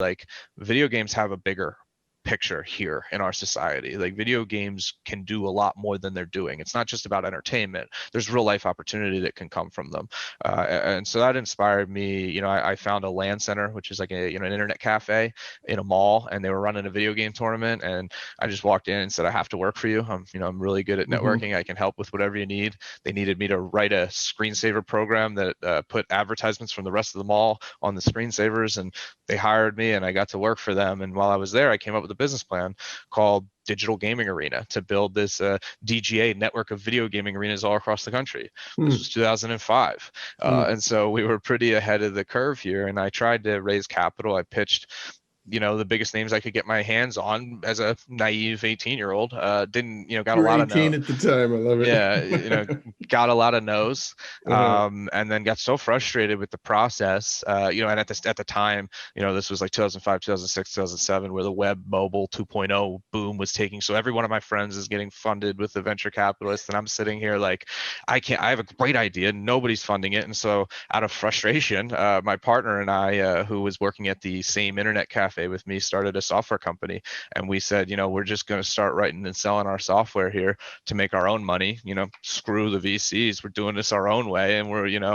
like video games have a bigger picture here in our society. Like video games can do a lot more than they're doing. It's not just about entertainment. There's real life opportunity that can come from them. And so that inspired me. I found a LAN center, which is like an internet cafe in a mall, and they were running a video game tournament. And I just walked in and said, I have to work for you. I'm really good at networking. I can help with whatever you need. They needed me to write a screensaver program that put advertisements from the rest of the mall on the screensavers, and they hired me and I got to work for them. And while I was there, I came up with a business plan called Digital Gaming Arena to build this DGA network of video gaming arenas all across the country. This was 2005. And so we were pretty ahead of the curve here. And I tried to raise capital. I pitched the biggest names I could get my hands on as a naive 18-year-old. Didn't, got a lot of no. At the time, I love it. Yeah, got a lot of no's, and then got so frustrated with the process. And at the time, this was like 2005, 2006, 2007, where the web mobile 2.0 boom was taking. So every one of my friends is getting funded with the venture capitalists, and I'm sitting here like, I have a great idea, nobody's funding it. And so out of frustration, my partner and I, who was working at the same internet cafe with me, started a software company. And we said, we're just going to start writing and selling our software here to make our own money. Screw the VCs, we're doing this our own way. And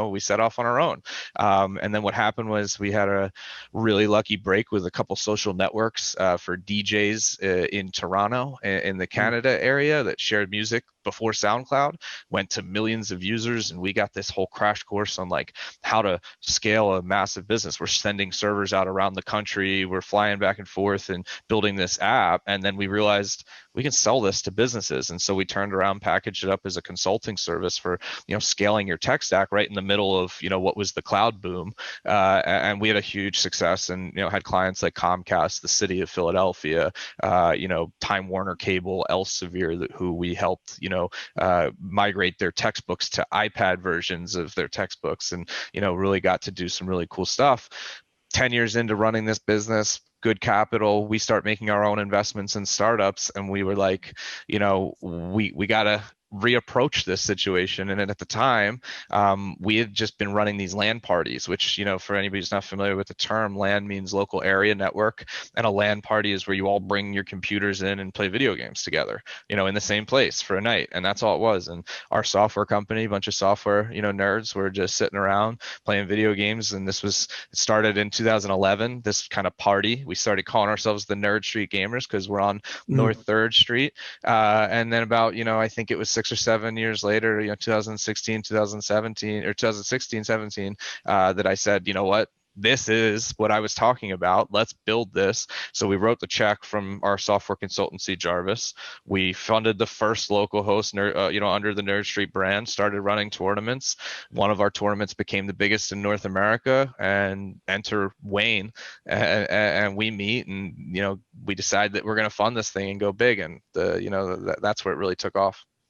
we set off on our own. And then what happened was we had a really lucky break with a couple social networks for DJs in Toronto, in the Canada area, that shared music before SoundCloud, went to millions of users. And we got this whole crash course on like how to scale a massive business. We're sending servers out around the country. We're flying back and forth and building this app. And then we realized we can sell this to businesses. And so we turned around, packaged it up as a consulting service for, scaling your tech stack right in the middle of, what was the cloud boom. And we had a huge success and, had clients like Comcast, the city of Philadelphia, Time Warner Cable, Elsevier, who we helped, migrate their textbooks to iPad versions of their textbooks, and, really got to do some really cool stuff. 10 years into running this business, good capital, we start making our own investments in startups, and we were like, we got to reapproach this situation. And at the time, we had just been running these LAN parties, which, for anybody who's not familiar with the term, LAN means local area network, and a LAN party is where you all bring your computers in and play video games together, in the same place for a night. And that's all it was. And our software company, a bunch of software, nerds, were just sitting around playing video games. And it started in 2011, this kind of party. We started calling ourselves the Nerd Street Gamers because we're on North 3rd Street. And then about, I think it was 6 or 7 years later, 2016, 2017, or 2016, 17, that I said, you know what? This is what I was talking about. Let's build this. So we wrote the check from our software consultancy, Jarvis. We funded the first local host, under the Nerd Street brand, started running tournaments. One of our tournaments became the biggest in North America, and enter Wayne. And we meet, and, we decide that we're going to fund this thing and go big. And, that's where it really took off.